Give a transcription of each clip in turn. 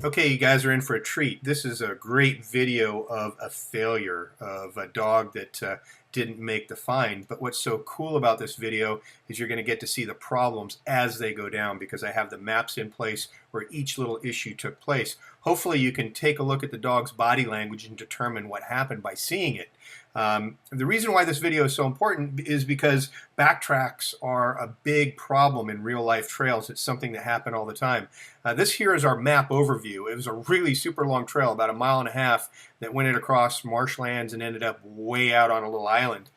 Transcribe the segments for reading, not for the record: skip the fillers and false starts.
Okay, you guys are in for a treat. This is a great video of a failure of a dog that didn't make the find. But what's so cool about this video is you're going to get to see the problems as they go down, because I have the maps in place where each little issue took place. Hopefully you can take a look at the dog's body language and determine what happened by seeing it. The reason why this video is so important is because backtracks are a big problem in real life trails. It's something that happen all the time. This here is our map overview. It was a really super long trail, about 1.5 miles, that went across marshlands and ended up way out on a little island.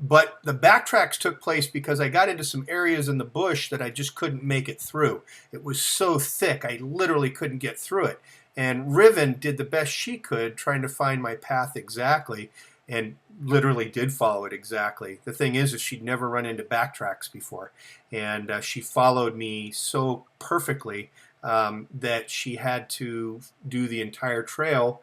But the backtracks took place because I got into some areas in the bush that I just couldn't make it through. It was so thick, I literally couldn't get through it. And Riven did the best she could trying to find my path exactly, and literally did follow it exactly. The thing is she'd never run into backtracks before, and she followed me so perfectly that she had to do the entire trail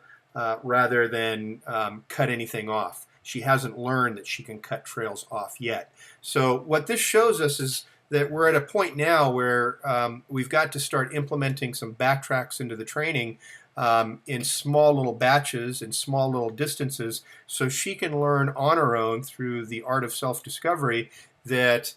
rather than cut anything off. She hasn't learned that she can cut trails off yet. So what this shows us is that we're at a point now where we've got to start implementing some backtracks into the training in small little batches and small little distances, so she can learn on her own through the art of self-discovery that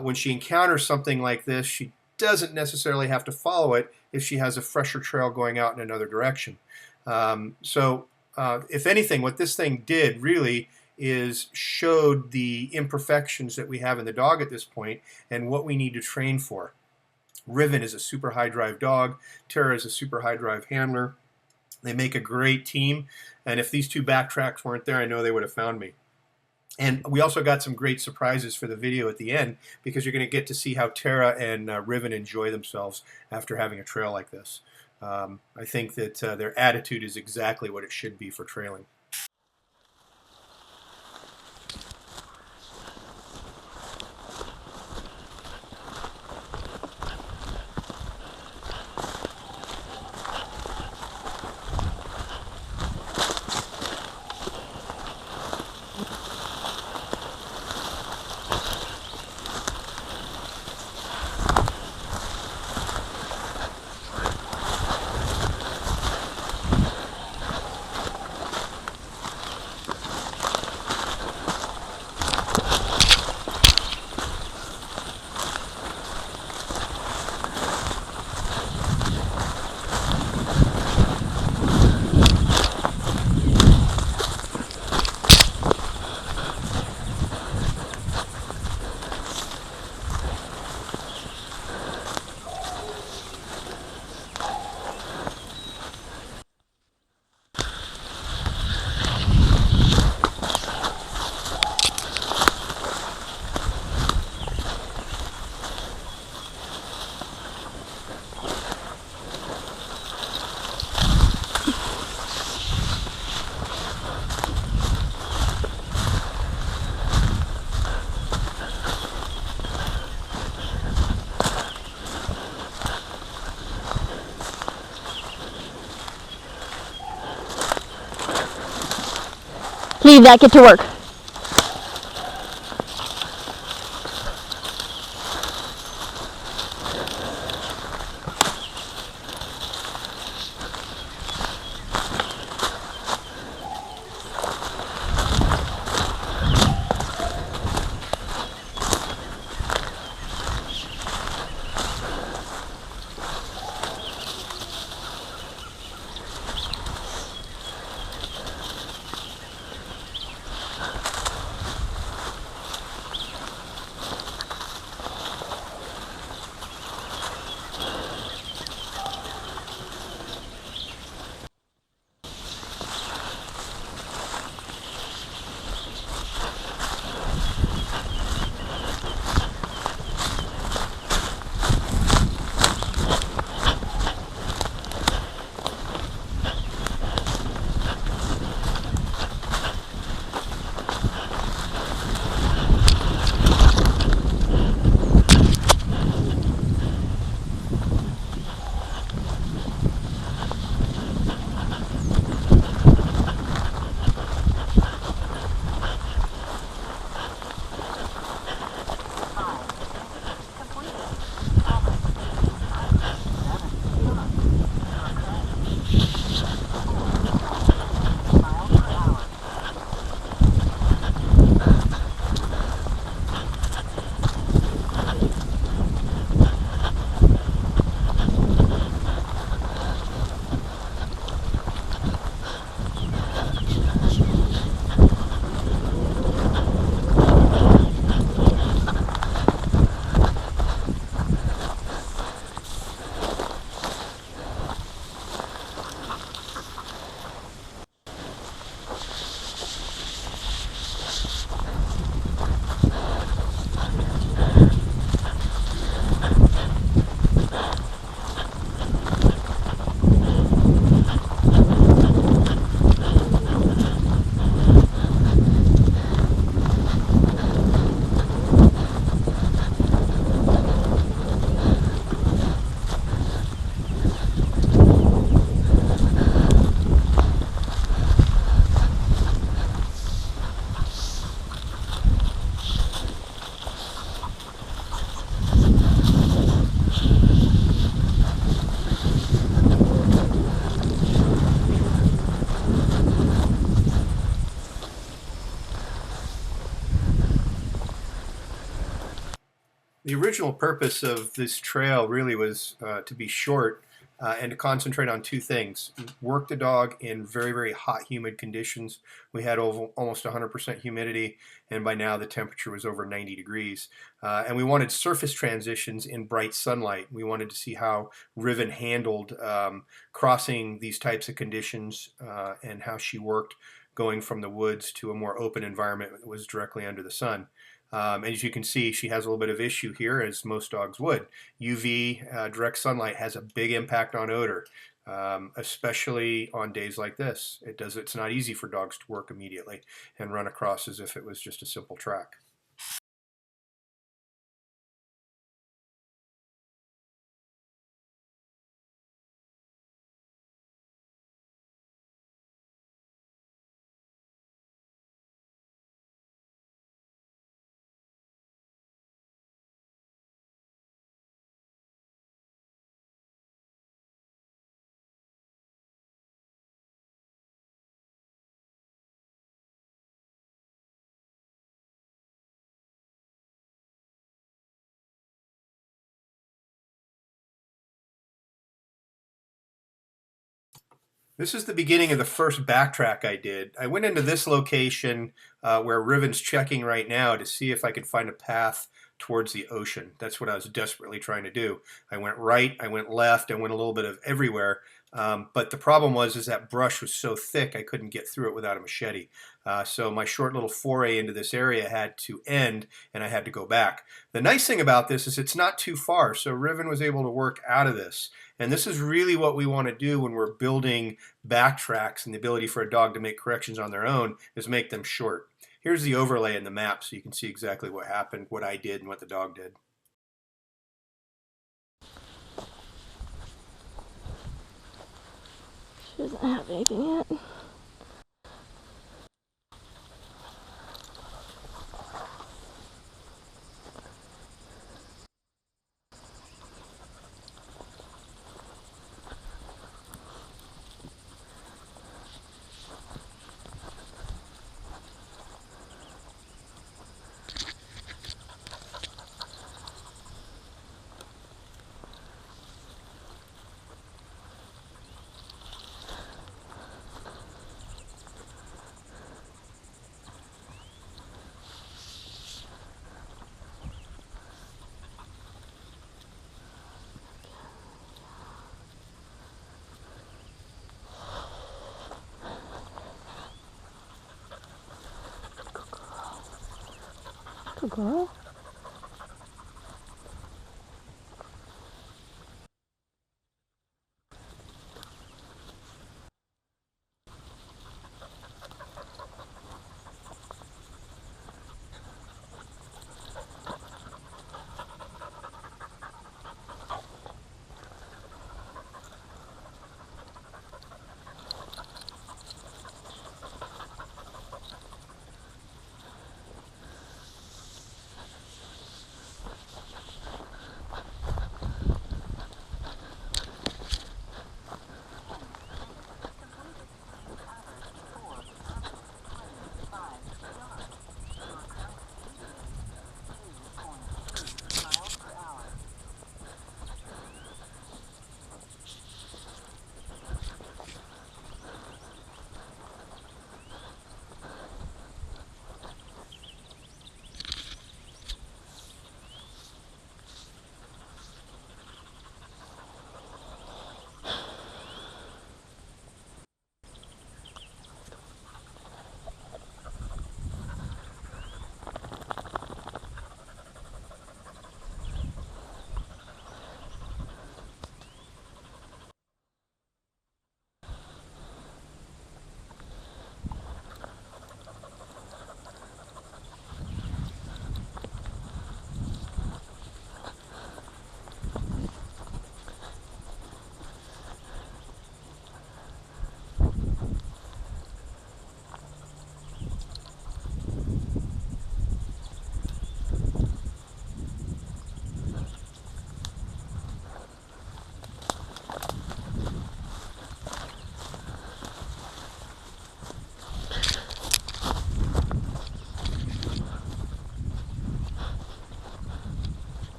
when she encounters something like this, she doesn't necessarily have to follow it if she has a fresher trail going out in another direction. If anything, what this thing did really is showed the imperfections that we have in the dog at this point and what we need to train for. Riven is a super high drive dog. Tara is a super high drive handler. They make a great team, and if these two backtracks weren't there, I know they would have found me. And we also got some great surprises for the video at the end, because you're going to get to see how Tara and Riven enjoy themselves after having a trail like this. I think that their attitude is exactly what it should be for trailing. Leave that, get to work. original purpose of this trail really was to be short and to concentrate on two things. Work the dog in very, very hot, humid conditions. We had almost 100% humidity, and by now the temperature was over 90 degrees. And we wanted surface transitions in bright sunlight. We wanted to see how Riven handled crossing these types of conditions and how she worked going from the woods to a more open environment that was directly under the sun. As you can see, she has a little bit of issue here, as most dogs would. UV, direct sunlight, has a big impact on odor, especially on days like this. It's not easy for dogs to work immediately and run across as if it was just a simple track. This is the beginning of the first backtrack I did. I went into this location where Riven's checking right now to see if I could find a path towards the ocean. That's what I was desperately trying to do. I went right, I went left, I went a little bit of everywhere. But the problem is that brush was so thick I couldn't get through it without a machete. So my short little foray into this area had to end, and I had to go back. The nice thing about this is it's not too far, so Riven was able to work out of this. And this is really what we want to do when we're building backtracks, and the ability for a dog to make corrections on their own is make them short. Here's the overlay in the map so you can see exactly what happened, what I did, and what the dog did. She doesn't have anything yet. Good girl.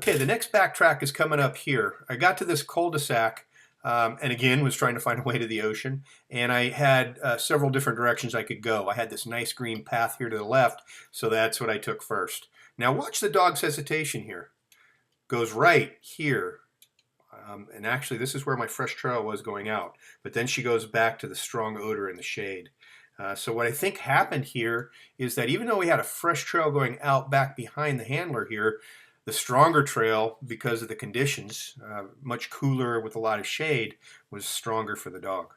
Okay, the next backtrack is coming up here. I got to this cul-de-sac and again was trying to find a way to the ocean, and I had several different directions I could go. I had this nice green path here to the left, so that's what I took first. Now watch the dog's hesitation here. Goes right here. And actually this is where my fresh trail was going out, but then she goes back to the strong odor in the shade. So what I think happened here is that even though we had a fresh trail going out back behind the handler here, the stronger trail, because of the conditions, much cooler with a lot of shade, was stronger for the dog.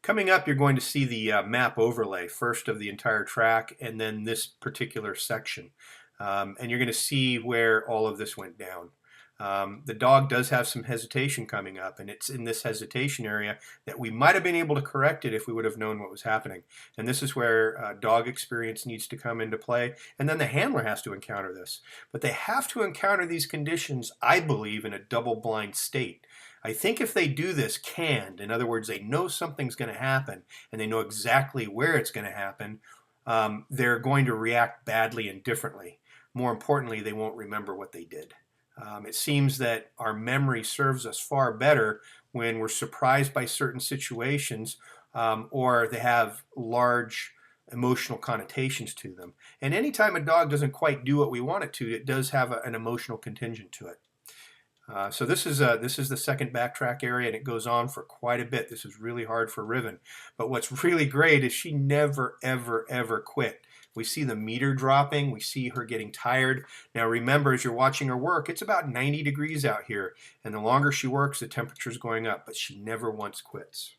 Coming up, you're going to see the map overlay, first of the entire track and then this particular section. And you're going to see where all of this went down. The dog does have some hesitation coming up, and it's in this hesitation area that we might have been able to correct it if we would have known what was happening. And this is where dog experience needs to come into play, and then the handler has to encounter this. But they have to encounter these conditions, I believe, in a double-blind state. I think if they do this canned, in other words, they know something's going to happen, and they know exactly where it's going to happen, they're going to react badly and differently. More importantly, they won't remember what they did. It seems that our memory serves us far better when we're surprised by certain situations or they have large emotional connotations to them. And anytime a dog doesn't quite do what we want it to, it does have an emotional contingent to it. So this is the second backtrack area, and it goes on for quite a bit. This is really hard for Riven. But what's really great is she never, ever, ever quit. We see the meter dropping. We see her getting tired. Now remember, as you're watching her work, it's about 90 degrees out here. And the longer she works, the temperature's going up. But she never once quits.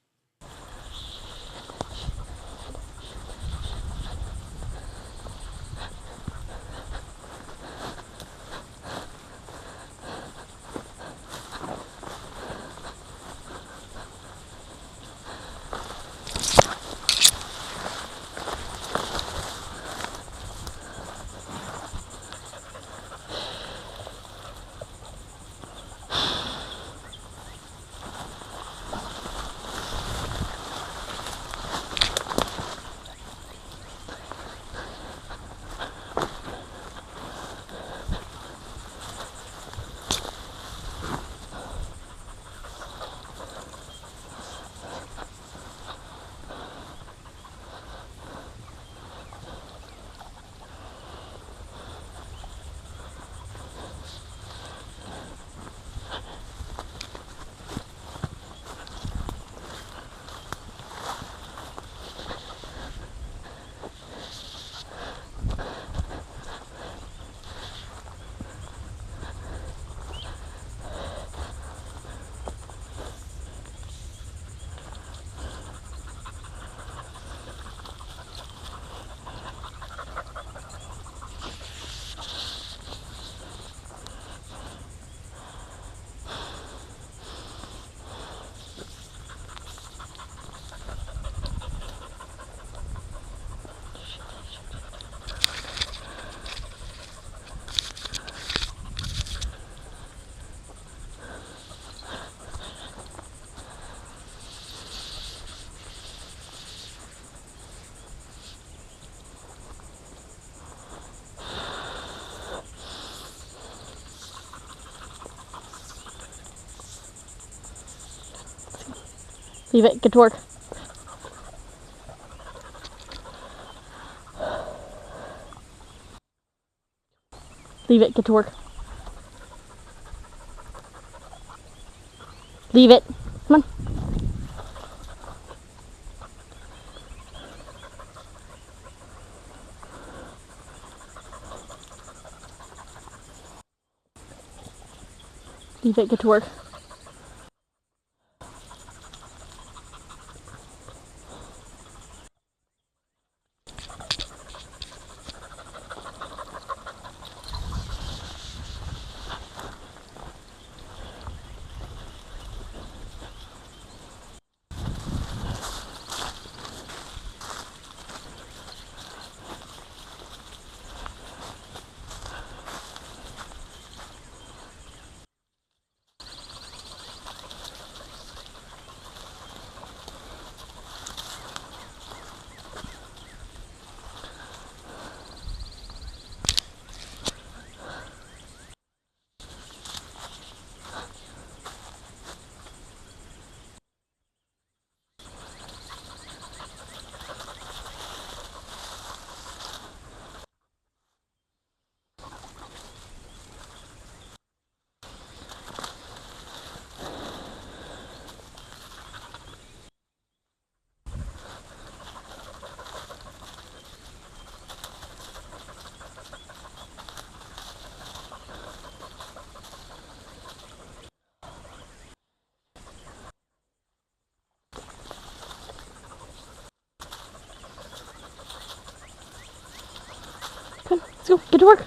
Leave it. Get to work. Leave it. Get to work. Leave it. Come on. Leave it. Get to work. Let's go. Get to work.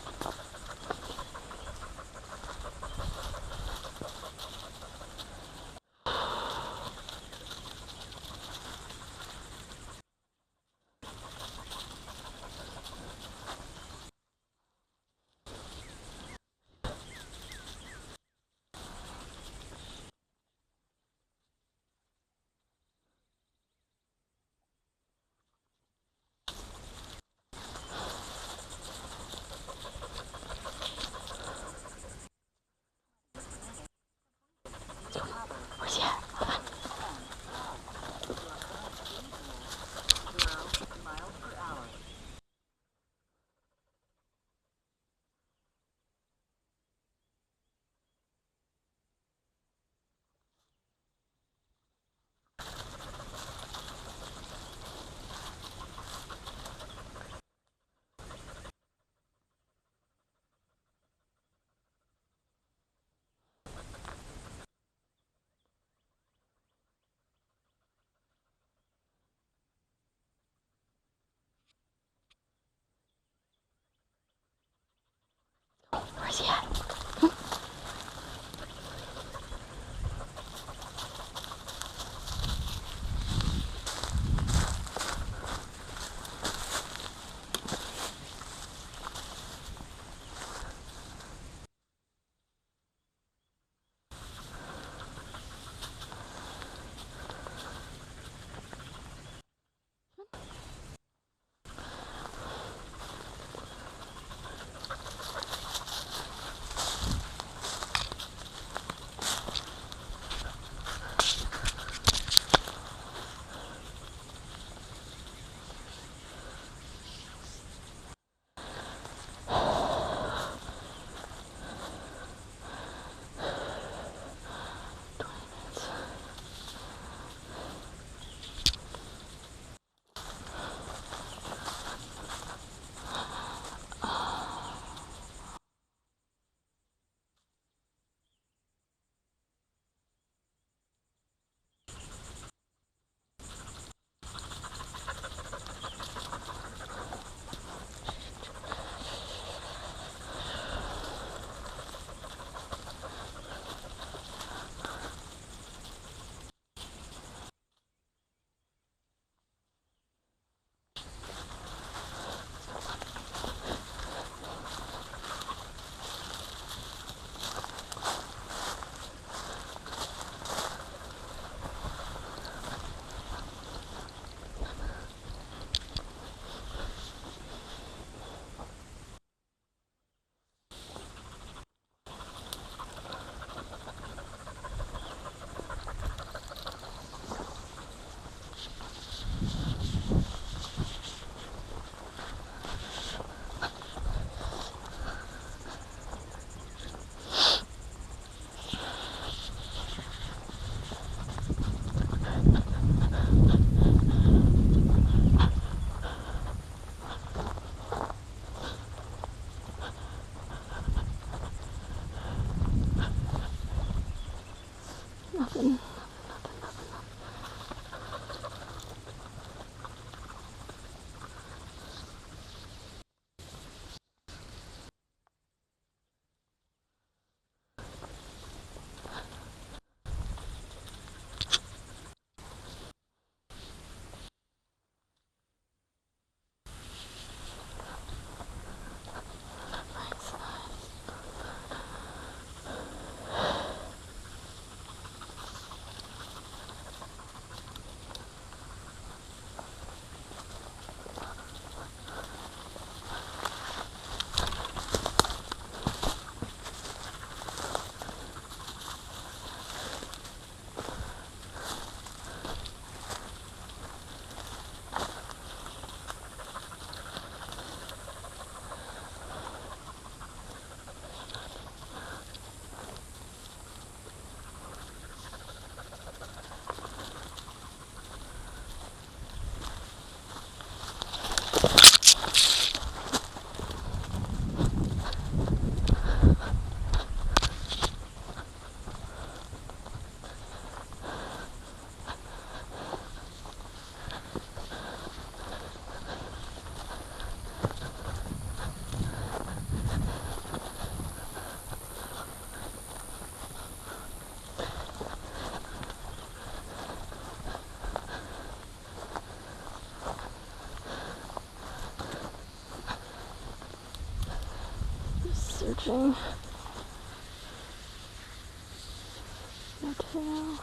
searching. No tail.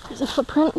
There's a footprint.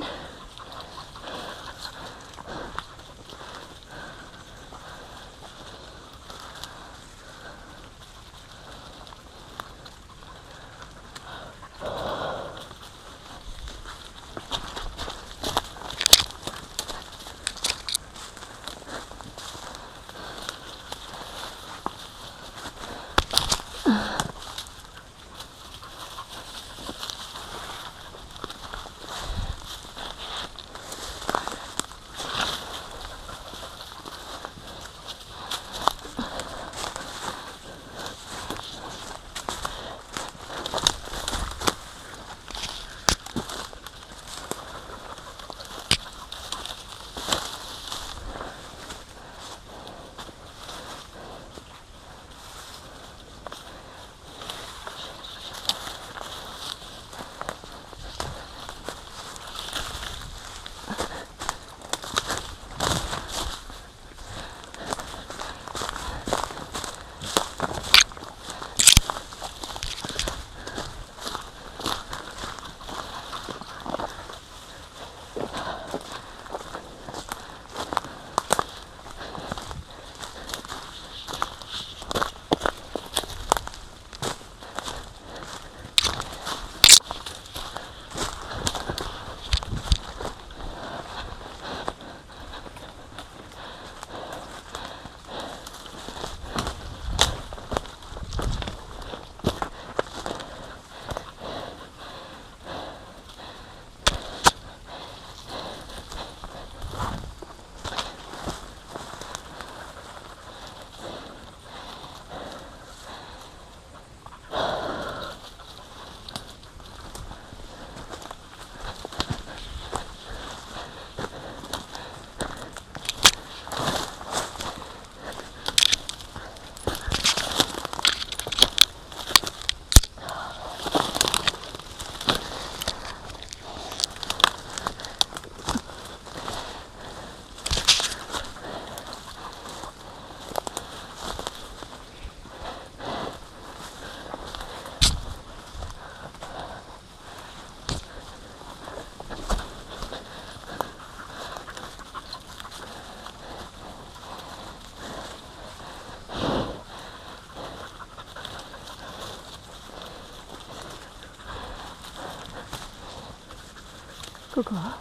Good girl.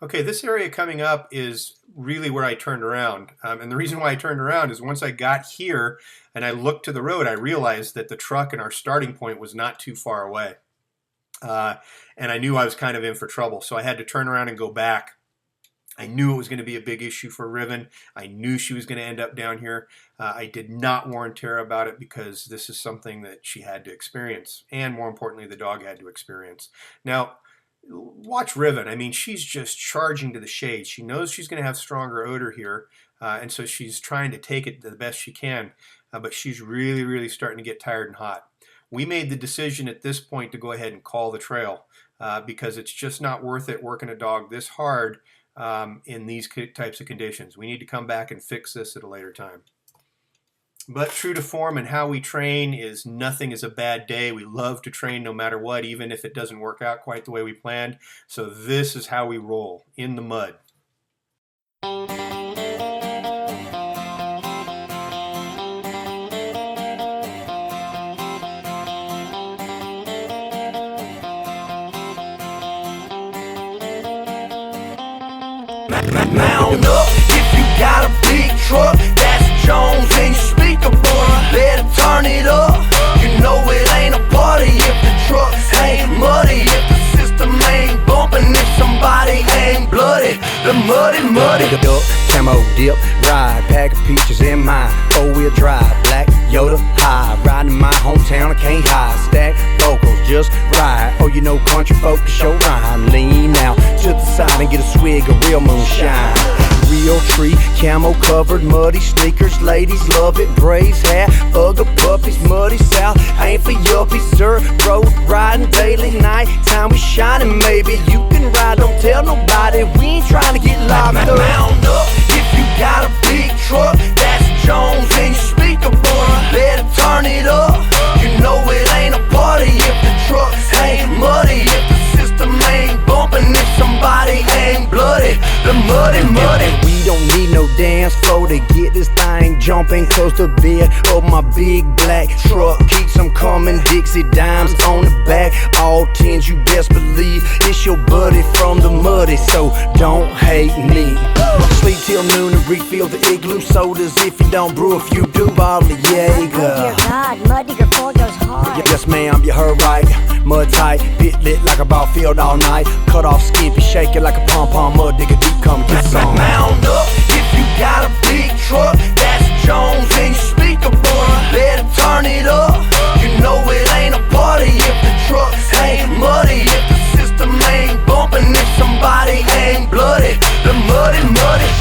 Okay, this area coming up is really where I turned around. And the reason why I turned around is once I got here and I looked to the road, I realized that the truck and our starting point was not too far away. And I knew I was kind of in for trouble, so I had to turn around and go back. I knew it was going to be a big issue for Riven. I knew she was going to end up down here. I did not warn Tara about it because this is something that she had to experience, and more importantly, the dog had to experience. Now, watch Riven. I mean, she's just charging to the shade. She knows she's going to have stronger odor here, and so she's trying to take it the best she can, but she's really, really starting to get tired and hot. We made the decision at this point to go ahead and call the trail because it's just not worth it working a dog this hard in these types of conditions. We need to come back and fix this at a later time. But true to form and how we train is nothing is a bad day. We love to train no matter what, even if it doesn't work out quite the way we planned. So this is how we roll, in the mud. Mount up if you got a big truck. That's Jones and your speaker, boy. Better turn it up. You know it ain't a party if the truck ain't muddy. If the system ain't bumping, if somebody ain't bloody. The muddy. Duck, camo dip, ride, pack of peaches in mine. 4-wheel drive, black Yoda high. Riding in my hometown, I can't hide. Stack vocals, just ride. Oh, you know country folk to show rhyme. Lean out to the side and get a swig of real moonshine. Real tree, camo covered, muddy sneakers, ladies love it. Braves hat, ugly puppies, muddy south. Ain't for yuppies, sir. Road riding daily, night time we shining. Maybe you can ride, don't tell nobody. We ain't trying to get locked up. Mount up if you got a big truck. That's Jones and your speaker, boy. Better turn it up. You know it ain't a party if the truck ain't muddy. If the system ain't bumping, if somebody ain't bloody. The muddy. We don't need no dance floor to get this thing jumping. Close to bed of my big black truck. Keeps them coming, Dixie dimes on the back. All tens, you best believe it's your buddy from the muddy. So don't hate me. Sleep till noon and refill the igloo sodas. If you don't brew, if you do, bottle of Jaeger. Oh dear God, Mud Digger 4 goes hard. Yes ma'am, you heard right. Mud tight, pit lit like a ball field all night. Cut off skimpy, shake it like a pom-pom. Mud digger deep, come get some. Mount up if you got a big truck. That's Jones and your speaker, boy. Better turn it up. You know it ain't a party if the truck ain't muddy. If the system ain't bumping, if somebody ain't bloody. The muddy.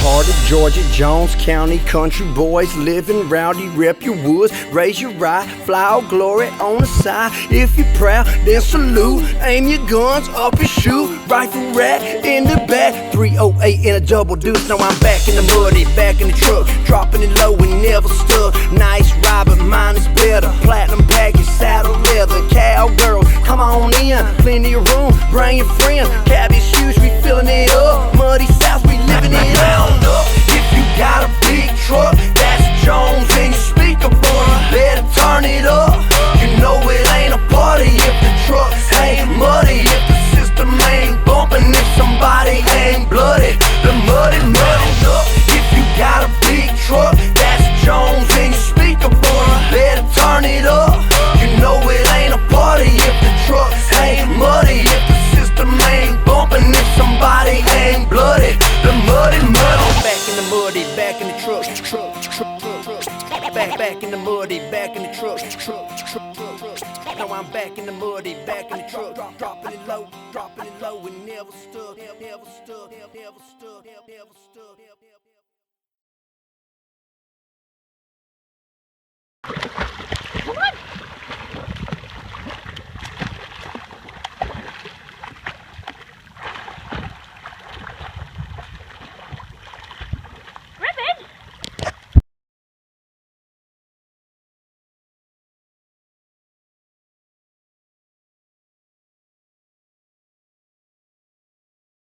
Part of Georgia, Jones County, country boys living rowdy. Rep your woods, raise your rye, fly out glory on the side. If you're proud, then salute. Aim your guns up and shoot. Rifle rack in the back, 308 in a double deuce. Now I'm back in the muddy, back in the truck, dropping it low and never stuck. Nice ride, but mine is better. Platinum package, saddle leather, cowgirl, come on in. Plenty of room, bring your friend. Cabbage shoes, we filling it up. Muddy South, we living it up. Round up if you got a big truck. That's Jones and your speaker, boy. Better turn it up. You know it ain't a party if the truck ain't muddy. If the system ain't bumping, if somebody ain't back in the muddy, back in the truck. Now I'm back in the muddy, back in the truck. Dropping it low, and never stuck.